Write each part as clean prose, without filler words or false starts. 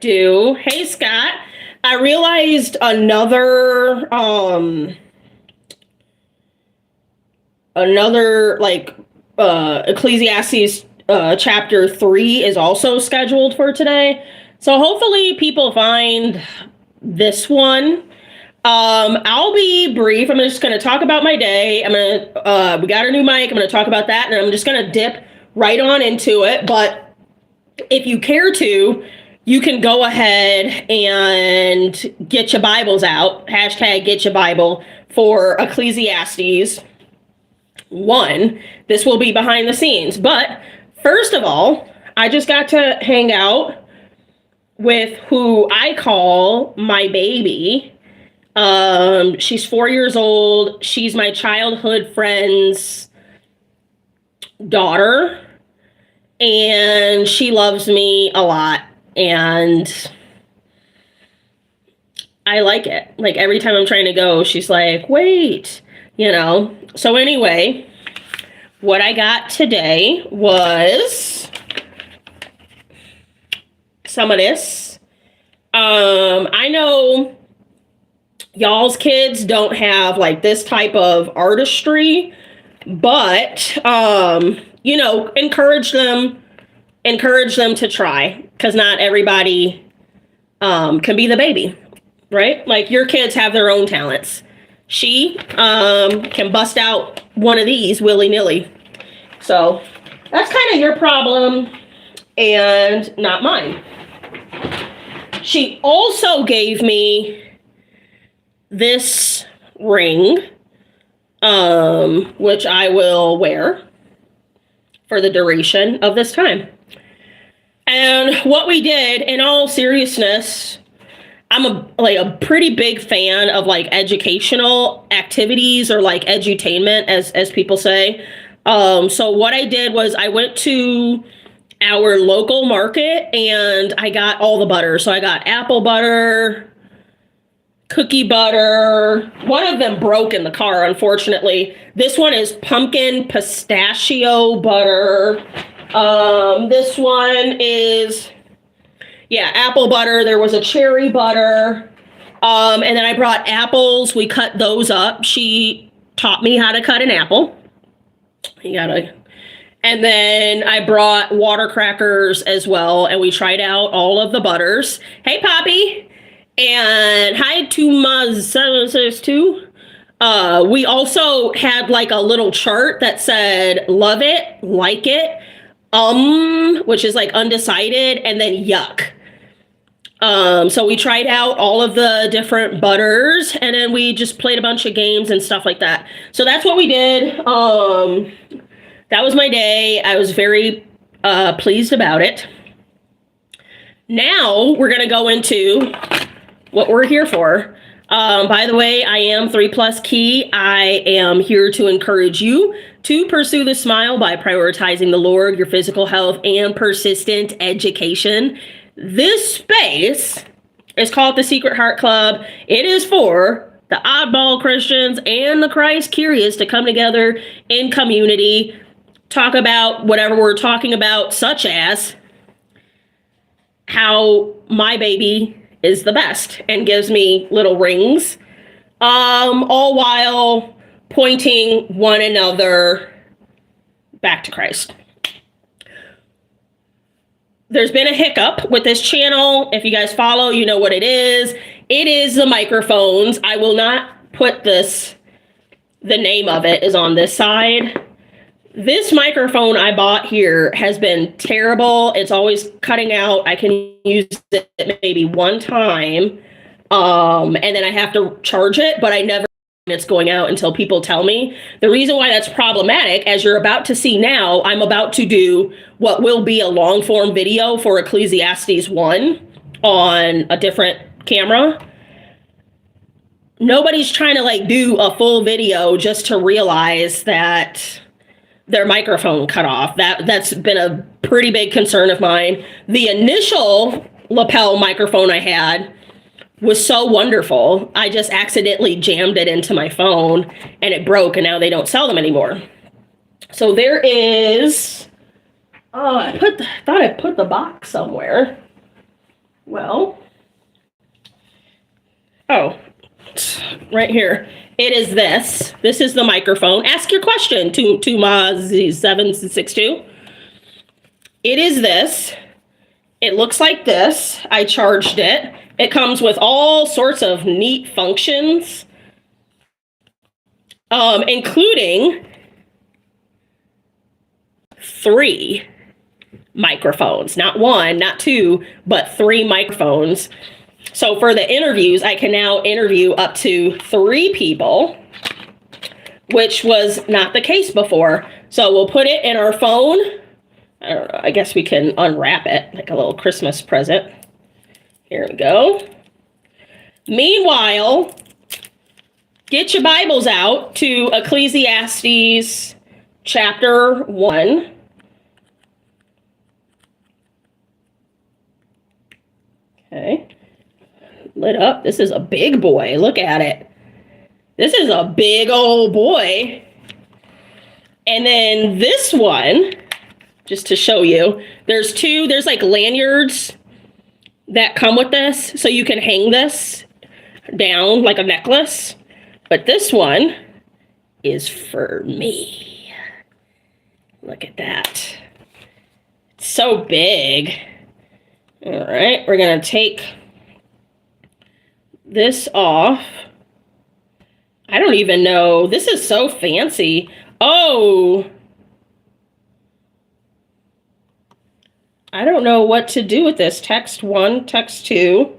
do. Hey, Scott. I realized another Ecclesiastes chapter 3 is also scheduled for today. So hopefully people find this one. I'll be brief. I'm just going to talk about my day. We got our new mic. I'm going to talk about that, and I'm just going to dip right on into it. But if you care to, you can go ahead and get your Bibles out. Hashtag get your Bible for Ecclesiastes 1. This will be behind the scenes. But first of all, I just got to hang out with who I call my baby. She's 4 years old. She's my childhood friend's daughter, and she loves me a lot, and I like it. Like, every time I'm trying to go, she's like, wait, So anyway, what I got today was some of this. I know y'all's kids don't have like this type of artistry, but encourage them to try, because not everybody can be the baby, right? Like, your kids have their own talents. She can bust out one of these willy-nilly. So that's kind of your problem and not mine. She also gave me this ring, which I will wear for the duration of this time. And what we did, in all seriousness, I'm a pretty big fan of like educational activities, or like edutainment, as people say. So what I did was I went to our local market and I got all the butter. So I got apple butter, cookie butter. One of them broke in the car, unfortunately. This one is pumpkin pistachio butter. This one is, apple butter. There was a cherry butter. And then I brought apples. We cut those up. She taught me how to cut an apple. And then I brought water crackers as well, and we tried out all of the butters. Hey, Poppy. And hi to my762. We also had like a little chart that said, love it, like it, which is like undecided, and then yuck. So we tried out all of the different butters, and then we just played a bunch of games and stuff like that. So that's what we did. That was my day. I was very pleased about it. Now we're going to go into what we're here for. By the way, I am 3+Kei. I am here to encourage you to pursue the smile by prioritizing the Lord, your physical health, and persistent education. This space is called the Secret Heart Club. It is for the oddball Christians and the Christ curious to come together in community, talk about whatever we're talking about, such as how my baby is the best and gives me little rings, all while pointing one another back to Christ. There's been a hiccup with this channel. If you guys follow, you know what it is. It is the microphones. I will not put this, the name of it is on this side. This microphone I bought here has been terrible. It's always cutting out. I can use it maybe one time, and then I have to charge it, but I never, it's going out until people tell me. The reason why that's problematic, as you're about to see now, I'm about to do what will be a long form video for Ecclesiastes 1 on a different camera. Nobody's trying to like do a full video just to realize that their microphone cut off. That's been a pretty big concern of mine. The initial lapel microphone I had was so wonderful. I just accidentally jammed it into my phone and it broke, and now they don't sell them anymore. So there is, I thought I put the box somewhere. Well, oh, right here. It is this. This is the microphone. Ask your question to Ma762. It is this. It looks like this. I charged it. It comes with all sorts of neat functions, including 3 microphones. Not 1, not 2, but 3 microphones. So for the interviews, I can now interview up to 3 people, which was not the case before. So we'll put it in our phone. I don't know, I guess we can unwrap it like a little Christmas present. Here we go. Meanwhile, get your Bibles out to Ecclesiastes chapter 1. Okay. Lit up. This is a big boy. Look at it. This is a big old boy. And then this one, just to show you, there's like lanyards that come with this. So you can hang this down like a necklace. But this one is for me. Look at that. It's so big. All right, we're going to take this off. I don't even know. This is so fancy. Oh, I don't know what to do with this. Text 1, text 2.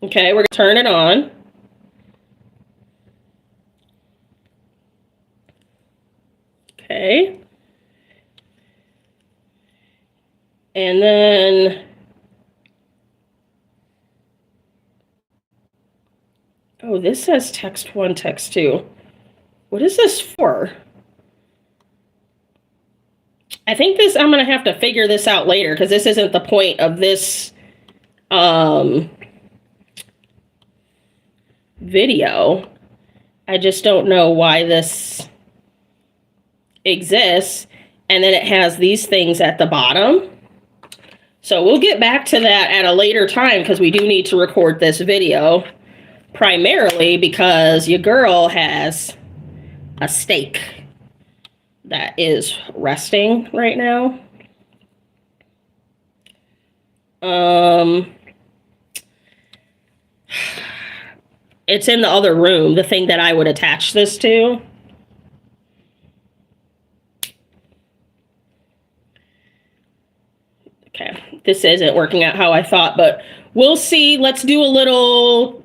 Okay, we're gonna turn it on. Okay. And then, oh, this says text 1, text 2. What is this for? I think this, I'm going to have to figure this out later because this isn't the point of this video. I just don't know why this exists. And then it has these things at the bottom. So we'll get back to that at a later time because we do need to record this video primarily because your girl has a steak that is resting right now. It's in the other room, the thing that I would attach this to. Okay, this isn't working out how I thought, but we'll see. Let's do a little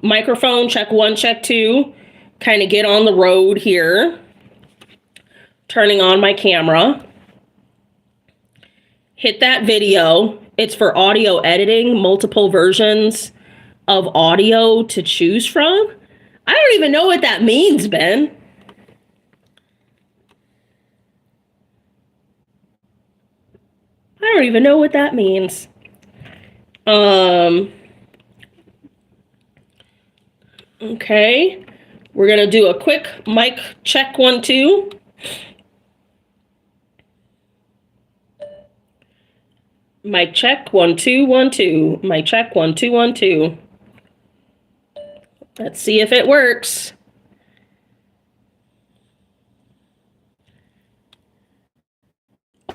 microphone check 1, check 2. Kind of get on the road here. Turning on my camera. Hit that video. It's for audio editing, multiple versions of audio to choose from. I don't even know what that means, Ben. I don't even know what that means. Okay. We're going to do a quick mic check 1, 2. Mic check 1, 2, 1, 2. Mic check 1, 2, 1, 2. Let's see if it works.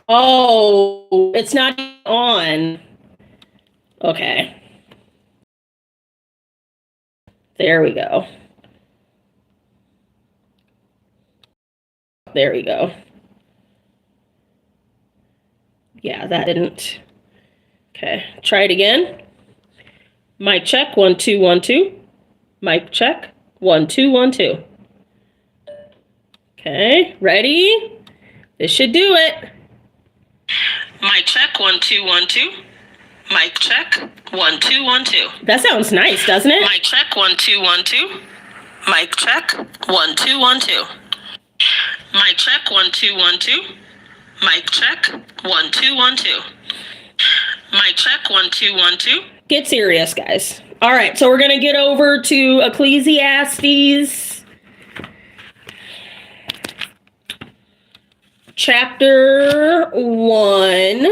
Oh, it's not on. Okay. There we go. There we go. Yeah, that didn't. Okay, try it again. Mic check 1, 2, 1, 2. Mic check 1, 2, 1, 2. Okay, ready? This should do it. Mic check 1, 2, 1, 2. Mic check 1, 2, 1, 2. That sounds nice, doesn't it? Mic check 1, 2, 1, 2. Mic check 1, 2, 1, 2. Mic check 1, 2, 1, 2. Mic check 1, 2, 1, 2. Mic check 1, 2, 1, 2. Get serious, guys. All right, so we're gonna get over to Ecclesiastes. chapter 1.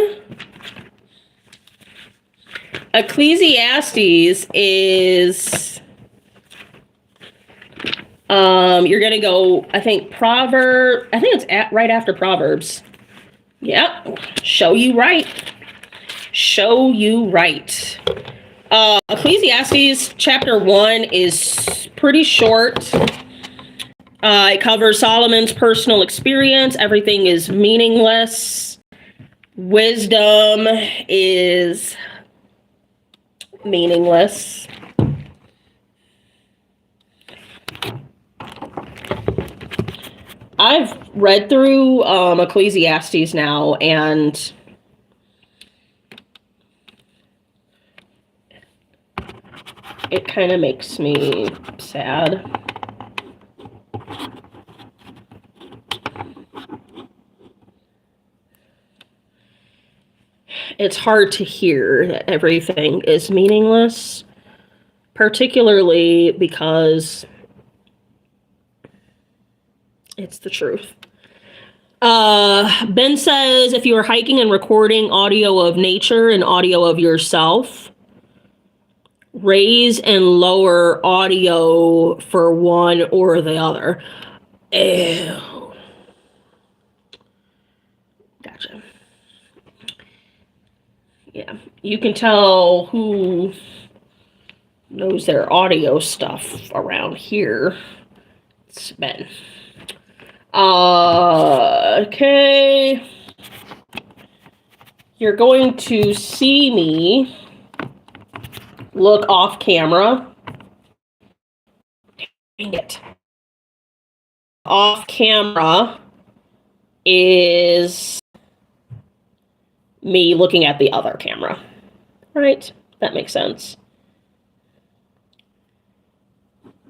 Ecclesiastes is, you're going to go, I think it's right after Proverbs. Yep. Show you right. Show you right. Ecclesiastes chapter 1 is pretty short. It covers Solomon's personal experience. Everything is meaningless. Wisdom is meaningless. I've read through Ecclesiastes now, and it kind of makes me sad. It's hard to hear that everything is meaningless, particularly because it's the truth. Ben says, if you are hiking and recording audio of nature and audio of yourself, raise and lower audio for one or the other. Ew. Gotcha. Yeah, you can tell who knows their audio stuff around here. It's Ben. Okay. You're going to see me look off camera. Dang it. Off camera is me looking at the other camera. Right? That makes sense.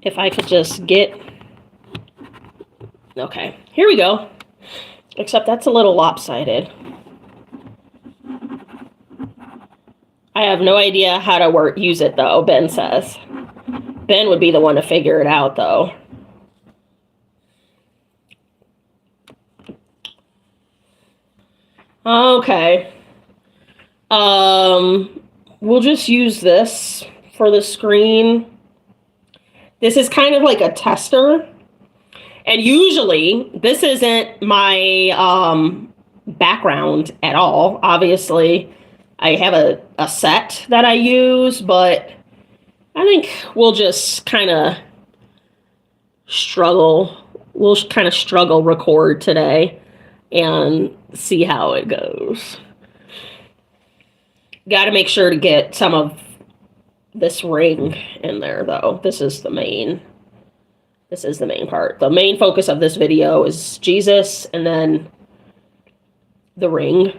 If I could just get... Okay, here we go. Except that's a little lopsided. I have no idea how to use it, though, Ben says. Ben would be the one to figure it out, though. Okay. We'll just use this for the screen. This is kind of like a tester. And usually, this isn't my background at all. Obviously, I have a set that I use, but I think we'll just kind of struggle. We'll kind of struggle record today and see how it goes. Got to make sure to get some of this ring in there, though. This is the main part. The main focus of this video is Jesus, and then the ring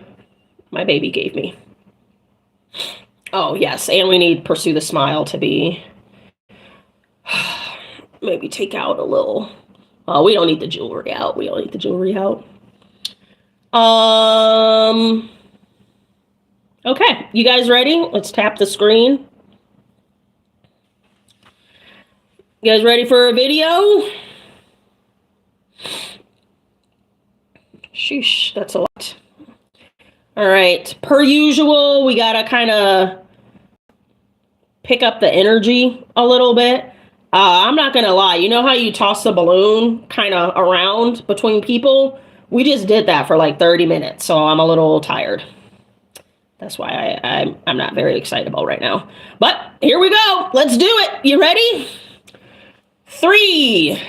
my baby gave me. Oh, yes, and we need Pursue the Smile to be... maybe take out a little... Oh, we don't need the jewelry out. We don't need the jewelry out. Okay, you guys ready? Let's tap the screen. You guys ready for a video? Sheesh, that's a lot. All right, per usual, we gotta kind of pick up the energy a little bit. I'm not gonna lie, you know how you toss the balloon kind of around between people? We just did that for like 30 minutes, so I'm a little tired. That's why I'm not very excitable right now. But here we go. Let's do it. You ready? 3.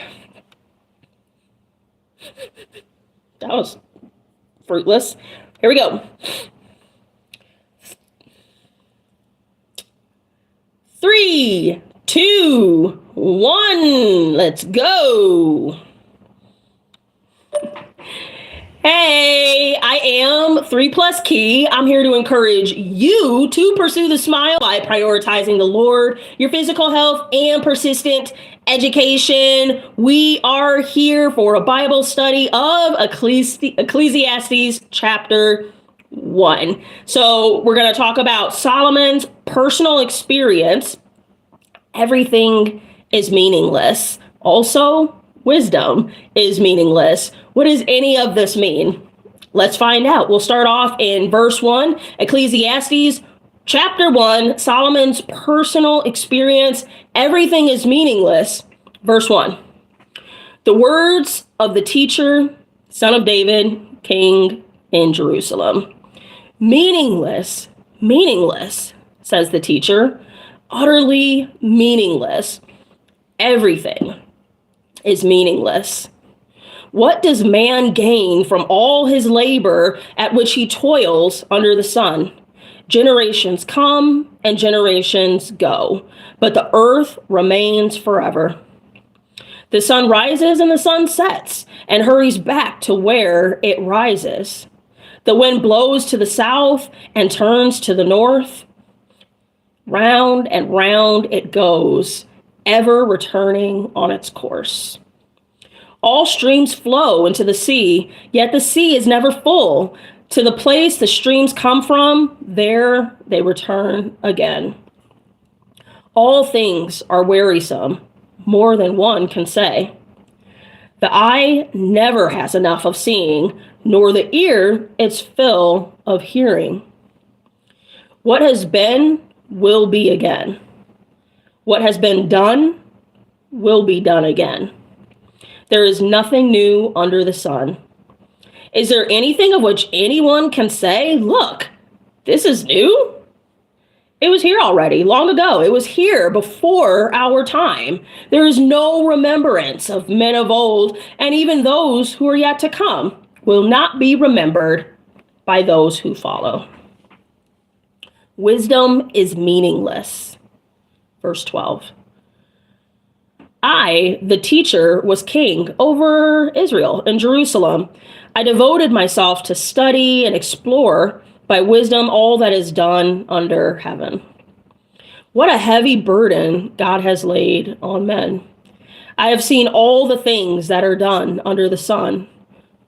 That was fruitless. Here we go. 3, 2, 1. Let's go. Hey, I am 3+Kei. I'm here to encourage you to pursue the smile by prioritizing the Lord, your physical health, and persistent education. We are here for a Bible study of Ecclesiastes chapter 1. So we're going to talk about Solomon's personal experience. Everything is meaningless. Also, wisdom is meaningless. What does any of this mean? Let's find out. We'll start off in verse 1, Ecclesiastes chapter 1, Solomon's personal experience. Everything is meaningless. Verse 1. The words of the teacher, son of David, king in Jerusalem. Meaningless, meaningless, says the teacher. Utterly meaningless. Everything is meaningless. What does man gain from all his labor at which he toils under the sun? Generations come and generations go, but the earth remains forever. The sun rises and the sun sets and hurries back to where it rises. The wind blows to the south and turns to the north. Round and round it goes, ever returning on its course. All streams flow into the sea, yet the sea is never full. To the place the streams come from, there they return again. All things are wearisome, more than one can say. The eye never has enough of seeing, nor the ear its fill of hearing. What has been will be again. What has been done will be done again. There is nothing new under the sun. Is there anything of which anyone can say, look, this is new? It was here already, long ago. It was here before our time. There is no remembrance of men of old, and even those who are yet to come will not be remembered by those who follow. Wisdom is meaningless. Verse 12. I, the teacher, was king over Israel and Jerusalem. I devoted myself to study and explore by wisdom all that is done under heaven. What a heavy burden God has laid on men. I have seen all the things that are done under the sun.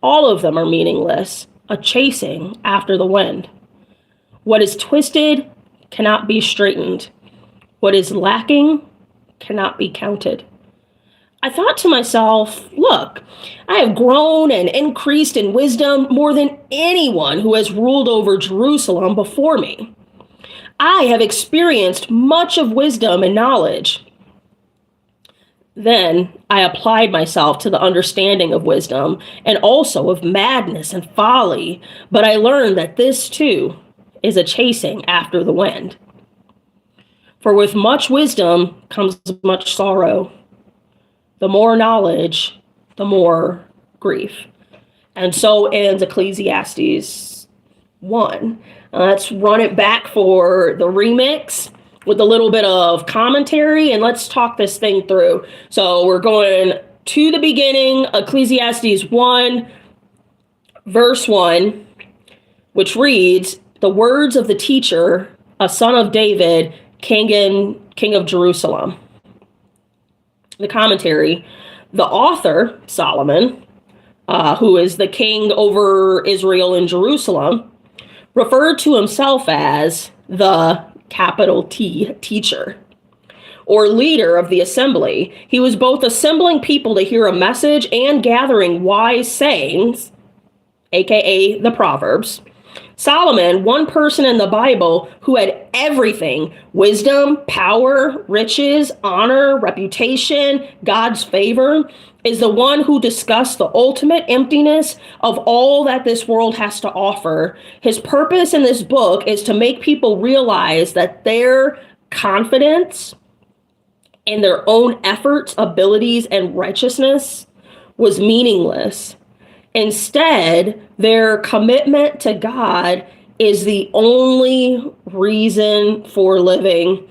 All of them are meaningless, a chasing after the wind. What is twisted cannot be straightened. What is lacking cannot be counted. I thought to myself, look, I have grown and increased in wisdom more than anyone who has ruled over Jerusalem before me. I have experienced much of wisdom and knowledge. Then I applied myself to the understanding of wisdom and also of madness and folly, but I learned that this too is a chasing after the wind. For with much wisdom comes much sorrow. The more knowledge, the more grief. And so ends Ecclesiastes 1. Let's run it back for the remix with a little bit of commentary, and let's talk this thing through. So we're going to the beginning, Ecclesiastes 1, verse 1, which reads, the words of the teacher, a son of David, king of Jerusalem. The commentary, the author, Solomon, who is the king over Israel and Jerusalem, referred to himself as the capital T teacher or leader of the assembly. He was both assembling people to hear a message and gathering wise sayings, aka the Proverbs. Solomon, one person in the Bible who had everything, wisdom, power, riches, honor, reputation, God's favor, is the one who discussed the ultimate emptiness of all that this world has to offer. His purpose in this book is to make people realize that their confidence in their own efforts, abilities, and righteousness was meaningless. Instead, their commitment to God is the only reason for living.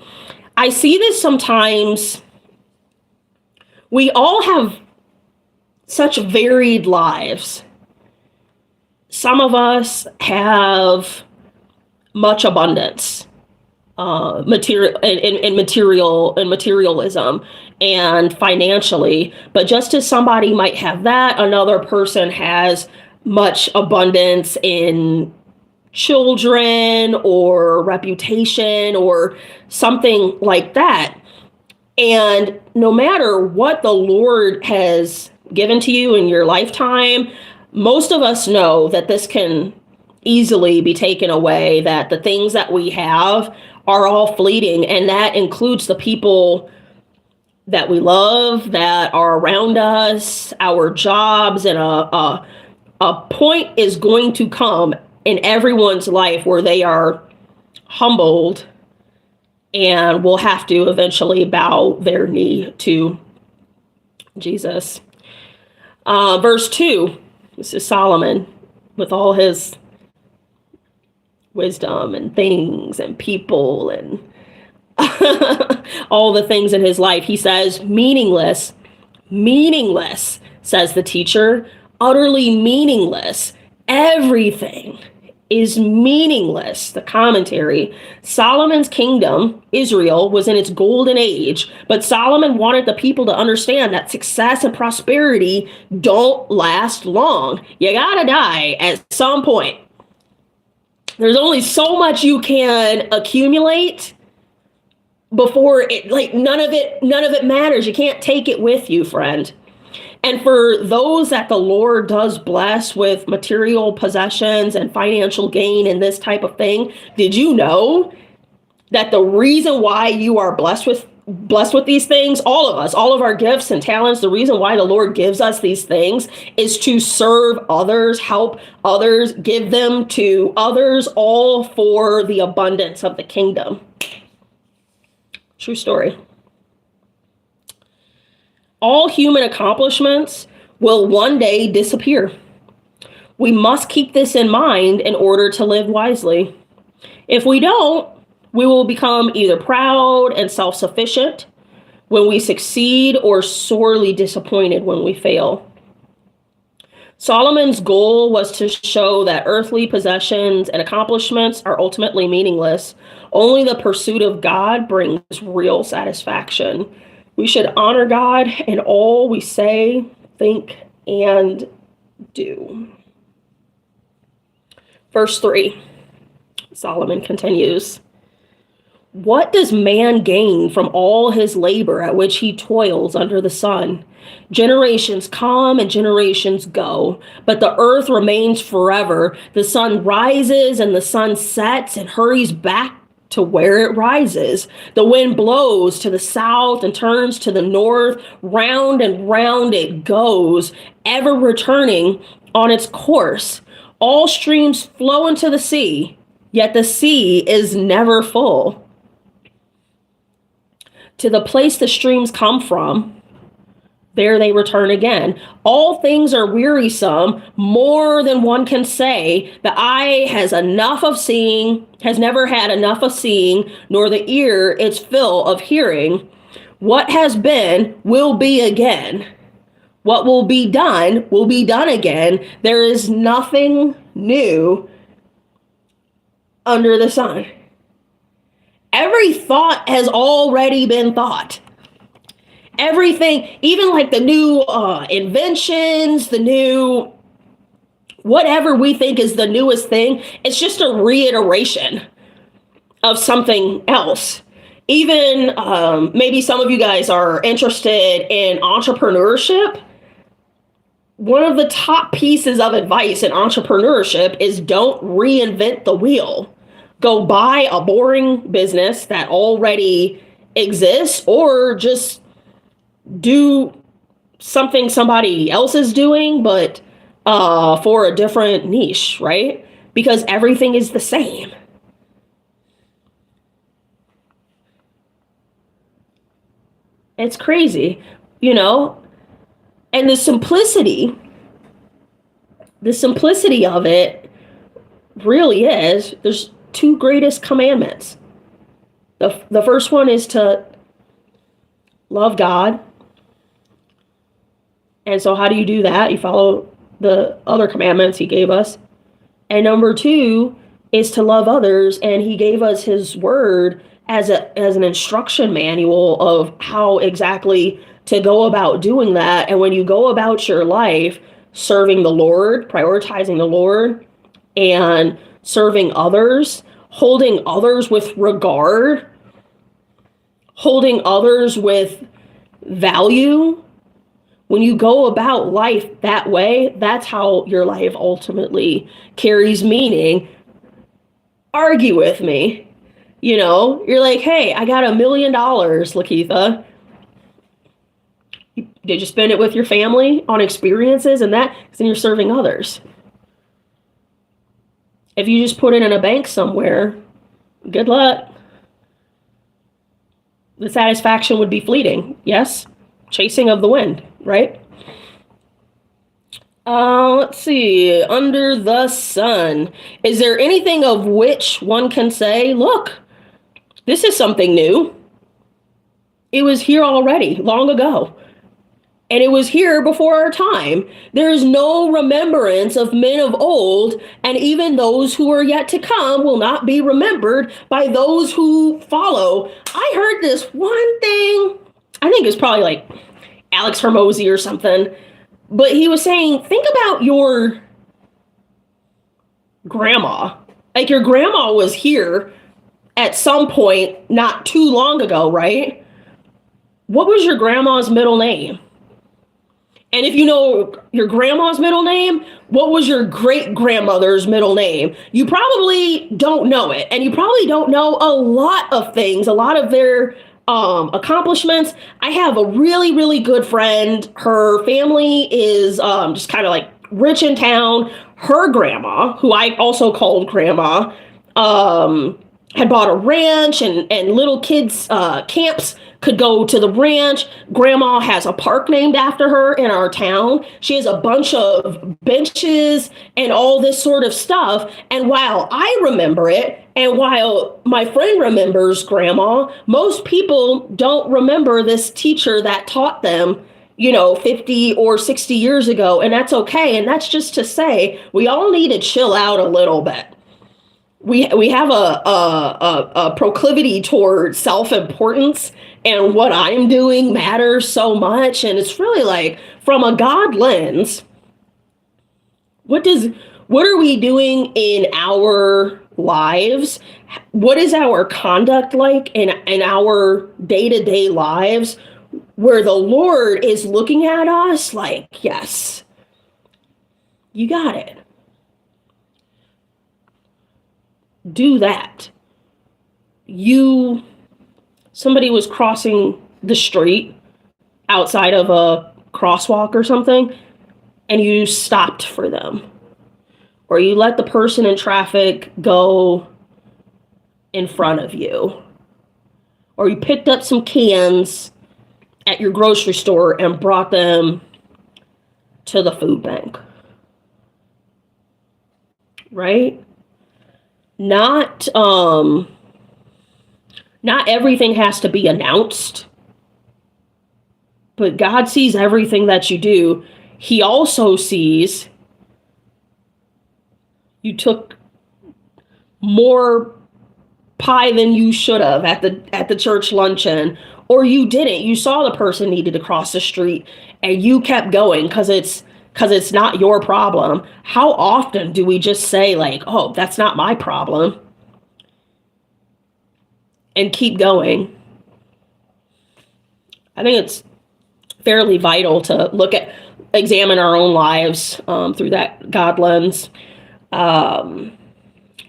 I see this sometimes. We all have such varied lives. Some of us have much abundance, materialism and financially, but just as somebody might have that, another person has much abundance in children or reputation or something like that. And no matter what the Lord has given to you in your lifetime, most of us know that this can easily be taken away, that the things that we have are all fleeting, and that includes the people that we love, that are around us, our jobs, and a point is going to come in everyone's life where they are humbled and will have to eventually bow their knee to Jesus. Verse 2, this is Solomon with all his wisdom and things and people and all the things in his life. He says, meaningless, says the teacher, utterly meaningless. Everything is meaningless. The commentary. Solomon's kingdom, Israel, was in its golden age, but Solomon wanted the people to understand that success and prosperity don't last long. You gotta die at some point. There's only so much you can accumulate before it, like, none of it matters. You can't take it with you, friend. And for those that the Lord does bless with material possessions and financial gain and this type of thing, did you know that the reason why you are blessed with these things, all of us, all of our gifts and talents, the reason why the Lord gives us these things is to serve others, help others, give them to others, all for the abundance of the kingdom. True story. All human accomplishments will one day disappear. We must keep this in mind in order to live wisely. If we don't, we will become either proud and self-sufficient when we succeed or sorely disappointed when we fail. Solomon's goal was to show that earthly possessions and accomplishments are ultimately meaningless. Only the pursuit of God brings real satisfaction. We should honor God in all we say, think, and do. Verse 3, Solomon continues. What does man gain from all his labor at which he toils under the sun? Generations come and generations go, but the earth remains forever. The sun rises and the sun sets and hurries back to where it rises. The wind blows to the south and turns to the north. Round and round it goes, ever returning on its course. All streams flow into the sea, yet the sea is never full. To the place the streams come from, there they return again. All things are wearisome, more than one can say. The eye has never had enough of seeing, nor the ear its fill of hearing. What has been will be again. What will be done again. There is nothing new under the sun. Every thought has already been thought. Everything, even like the new inventions, the new whatever we think is the newest thing, it's just a reiteration of something else. Even maybe some of you guys are interested in entrepreneurship. One of the top pieces of advice in entrepreneurship is don't reinvent the wheel. Go buy a boring business that already exists, or just do something somebody else is doing, but for a different niche, right? Because everything is the same. It's crazy, you know? And the simplicity of it really is, there's two greatest commandments. The first one is to love God. And so how do you do that? You follow the other commandments he gave us. And number two is to love others. And he gave us his word as an instruction manual of how exactly to go about doing that. And when you go about your life serving the Lord, prioritizing the Lord, and serving others, holding others with regard, holding others with value, When you go about life that way, that's how your life ultimately carries meaning. Argue with me. You're like, hey, I got $1 million, Lakeitha. Did you spend it with your family on experiences and that? Because then you're serving others. If you just put it in a bank somewhere, good luck. The satisfaction would be fleeting. Yes? Chasing of the wind, right? Let's see. Under the sun. Is there anything of which one can say, look, this is something new? It was here already, long ago. And it was here before our time. There is no remembrance of men of old, and even those who are yet to come will not be remembered by those who follow. I heard this one thing, I think it's probably like Alex Hermosi or something, but he was saying, think about your grandma. Like your grandma was here at some point not too long ago, right? What was your grandma's middle name? And if you know your grandma's middle name, what was your great-grandmother's middle name? You probably don't know it. And you probably don't know a lot of things, a lot of their accomplishments. I have a really, really good friend. Her family is just kind of like rich in town. Her grandma, who I also called grandma, had bought a ranch and little kids' camps could go to the ranch. Grandma has a park named after her in our town. She has a bunch of benches and all this sort of stuff. And while I remember it, and while my friend remembers grandma, most people don't remember this teacher that taught them, 50 or 60 years ago. And that's okay. And that's just to say, we all need to chill out a little bit. We have a proclivity toward self-importance, and what I'm doing matters so much. And it's really like, from a God lens, what are we doing in our lives? What is our conduct like in our day-to-day lives, where the Lord is looking at us like, yes, you got it. Do that. Somebody was crossing the street outside of a crosswalk or something, and you stopped for them. Or you let the person in traffic go in front of you. Or you picked up some cans at your grocery store and brought them to the food bank. Right? Not everything has to be announced, but God sees everything that you do. He also sees you took more pie than you should have at the church luncheon, or you didn't. You saw the person needed to cross the street and you kept going because it's not your problem. How often do we just say like, oh, that's not my problem, and keep going? I think it's fairly vital to examine our own lives through that God lens.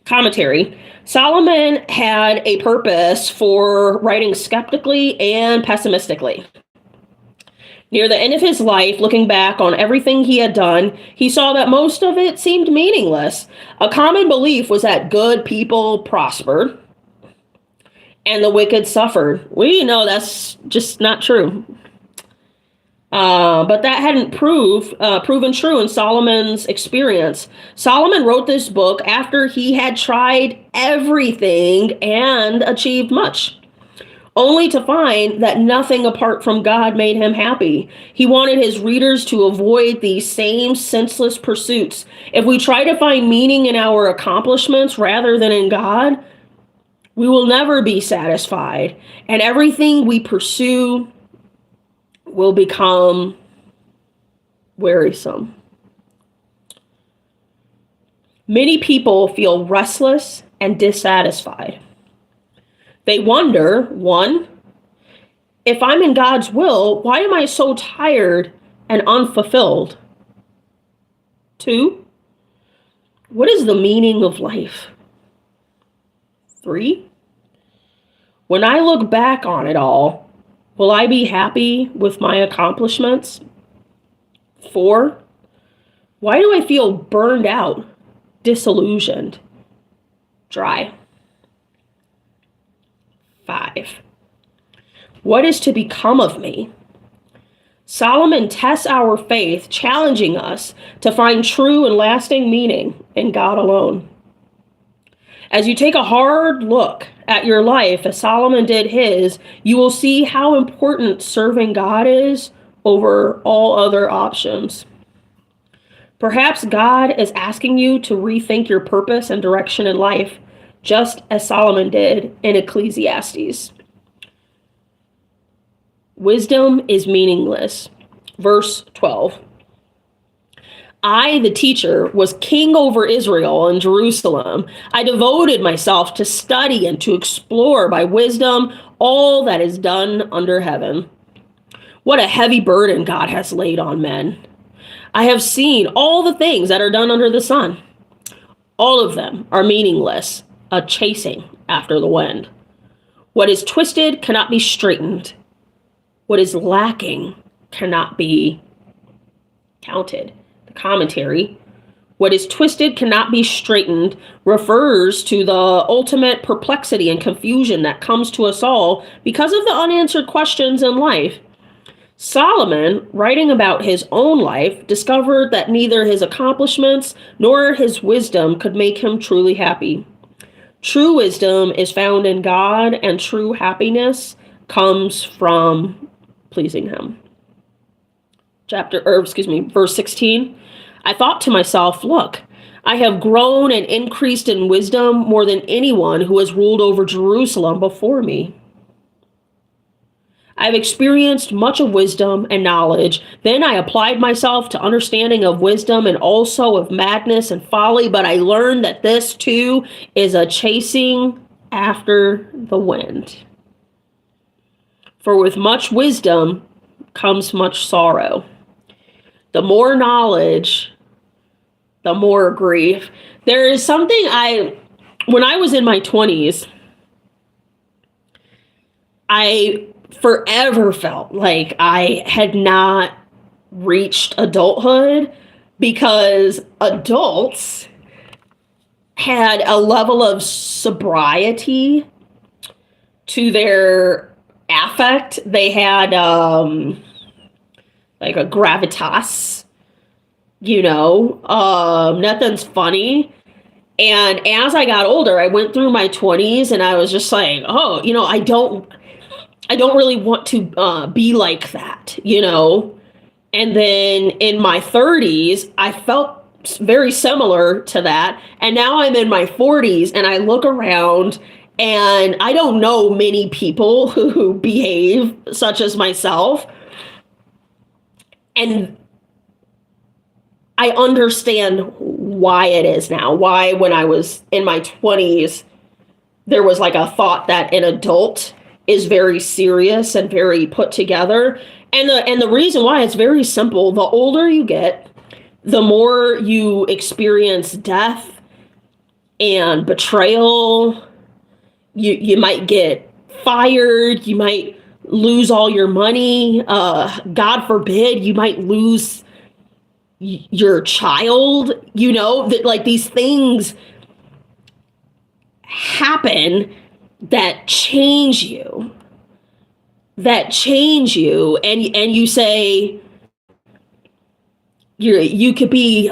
Commentary. Solomon had a purpose for writing skeptically and pessimistically. Near the end of his life, looking back on everything he had done, he saw that most of it seemed meaningless. A common belief was that good people prospered and the wicked suffered. We know that's just not true. But that hadn't proven true in Solomon's experience. Solomon wrote this book after he had tried everything and achieved much, only to find that nothing apart from God made him happy. He wanted his readers to avoid these same senseless pursuits. If we try to find meaning in our accomplishments rather than in God, we will never be satisfied, and everything we pursue will become wearisome. Many people feel restless and dissatisfied. They wonder, one, if I'm in God's will, why am I so tired and unfulfilled? 2, what is the meaning of life? 3, when I look back on it all, will I be happy with my accomplishments? 4, why do I feel burned out, disillusioned, dry? 5, what is to become of me? Solomon tests our faith, challenging us to find true and lasting meaning in God alone. As you take a hard look at your life, as Solomon did his, you will see how important serving God is over all other options. Perhaps God is asking you to rethink your purpose and direction in life, just as Solomon did in Ecclesiastes. Wisdom is meaningless. Verse 12. I, the teacher, was king over Israel and Jerusalem. I devoted myself to study and to explore by wisdom all that is done under heaven. What a heavy burden God has laid on men. I have seen all the things that are done under the sun. All of them are meaningless, a chasing after the wind. What is twisted cannot be straightened. What is lacking cannot be counted. The commentary, what is twisted cannot be straightened, refers to the ultimate perplexity and confusion that comes to us all because of the unanswered questions in life. Solomon, writing about his own life, discovered that neither his accomplishments nor his wisdom could make him truly happy. True wisdom is found in God, and true happiness comes from pleasing him. Verse 16. I thought to myself, look, I have grown and increased in wisdom more than anyone who has ruled over Jerusalem before me. I've experienced much of wisdom and knowledge. Then I applied myself to understanding of wisdom and also of madness and folly, but I learned that this too is a chasing after the wind. For with much wisdom comes much sorrow. The more knowledge, the more grief. There is something when I was in my 20s, I forever felt like I had not reached adulthood because adults had a level of sobriety to their affect. They had like a gravitas, nothing's funny. And as I got older, I went through my 20s and I was just like, I don't really want to be like that, And then in my 30s, I felt very similar to that. And now I'm in my 40s and I look around and I don't know many people who behave such as myself. And I understand why it is now. Why, when I was in my 20s, there was like a thought that an adult is very serious and very put together. And the reason why, it's very simple. The older you get, the more you experience death and betrayal. You might get fired. You might lose all your money. God forbid, you might lose your child. That like these things happen that change you. And you say you could be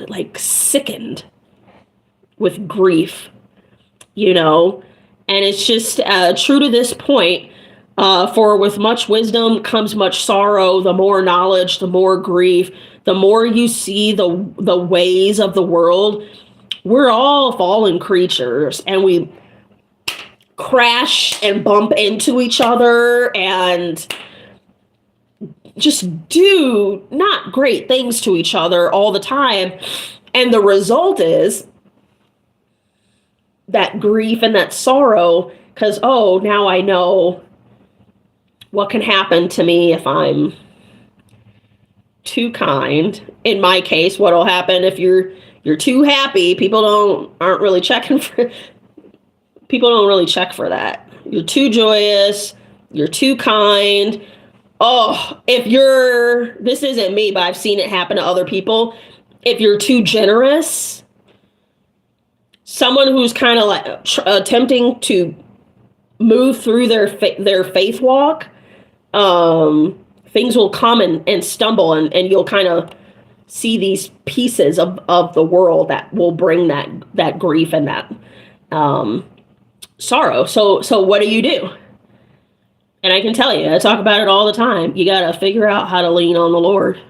like sickened with grief, and it's just true to this point. For with much wisdom comes much sorrow. The more knowledge, the more grief. The more you see the ways of the world. We're all fallen creatures, and we crash and bump into each other and just do not great things to each other all the time. And the result is that grief and that sorrow, because, now I know what can happen to me if I'm too kind. In my case, what'll happen if you're too happy, people don't really check for that. You're too joyous, you're too kind. Oh, this isn't me, but I've seen it happen to other people. If you're too generous, someone who's kind of like attempting to move through their faith walk, things will come and stumble, and you'll kind of see these pieces of the world that will bring that grief and that sorrow. So what do? And I can tell you, I talk about it all the time. You got to figure out how to lean on the Lord.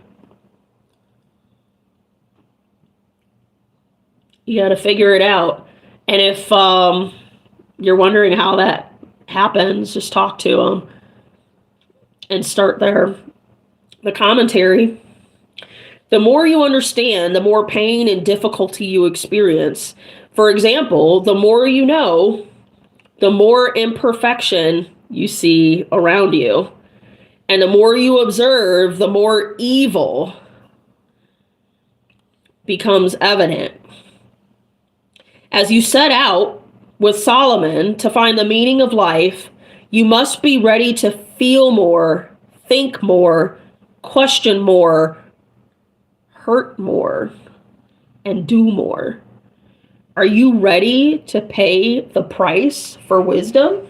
You got to figure it out. And if you're wondering how that happens, just talk to them and start there. The commentary. The more you understand, the more pain and difficulty you experience. For example, the more you know, the more imperfection you see around you. And the more you observe, the more evil becomes evident. As you set out with Solomon to find the meaning of life, you must be ready to feel more, think more, question more, hurt more, and do more. Are you ready to pay the price for wisdom?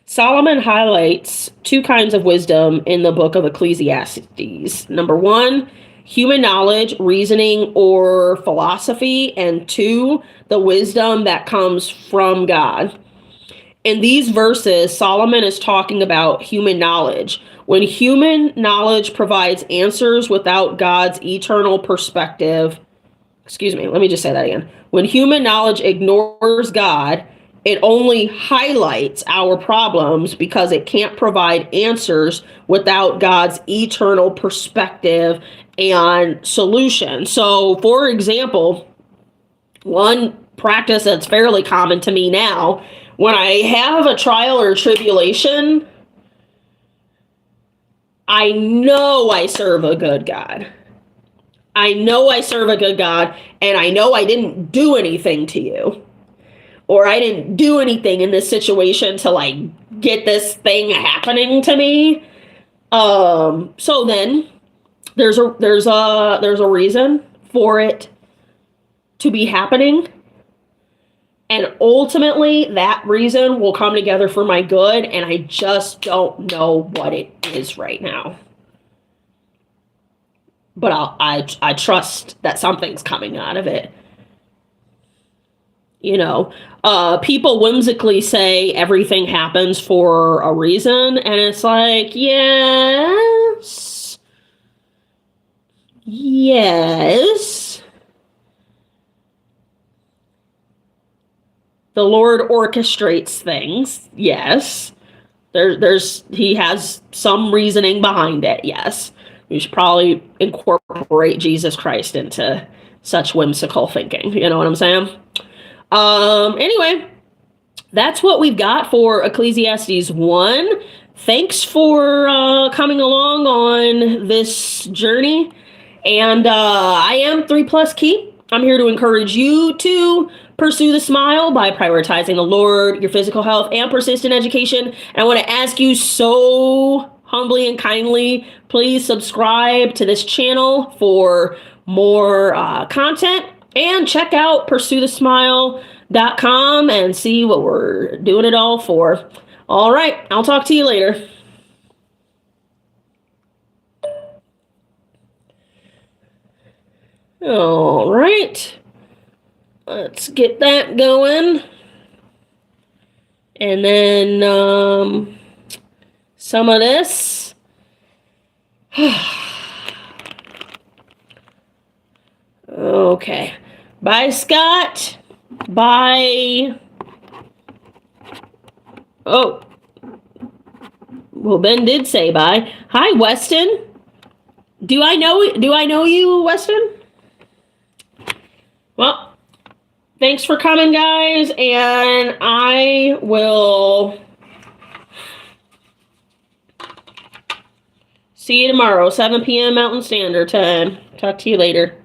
Solomon highlights two kinds of wisdom in the book of Ecclesiastes. Number one, human knowledge, reasoning, or philosophy. And two, the wisdom that comes from God. In these verses, Solomon is talking about human knowledge. When human knowledge provides answers without God's eternal perspective, let me just say that again. When human knowledge ignores God, it only highlights our problems because it can't provide answers without God's eternal perspective and solution. So, for example, one practice that's fairly common to me now, when I have a trial or tribulation, I know I serve a good God. I know I serve a good God, and I know I didn't do anything to you. Or I didn't do anything in this situation to like get this thing happening to me. So then there's a reason for it to be happening. And ultimately that reason will come together for my good. And I just don't know what it is right now. But I trust that something's coming out of it. You know, people whimsically say everything happens for a reason, and it's like, yes. The Lord orchestrates things, yes. He has some reasoning behind it, yes. We should probably incorporate Jesus Christ into such whimsical thinking, you know what I'm saying? Anyway, that's what we've got for Ecclesiastes 1. Thanks for coming along on this journey. And I am 3+Kei. I'm here to encourage you to pursue the smile by prioritizing the Lord, your physical health, and persistent education. And I want to ask you so humbly and kindly, please subscribe to this channel for more content. And check out PursueTheSmile.com and see what we're doing it all for. All right, I'll talk to you later. All right, let's get that going. And then some of this. Okay. Bye, Scott. Bye. Oh. Well, Ben did say bye. Hi, Weston. Do I know you, Weston? Well, thanks for coming, guys, and I will See you tomorrow, 7 p.m. Mountain Standard Time. Talk to you later.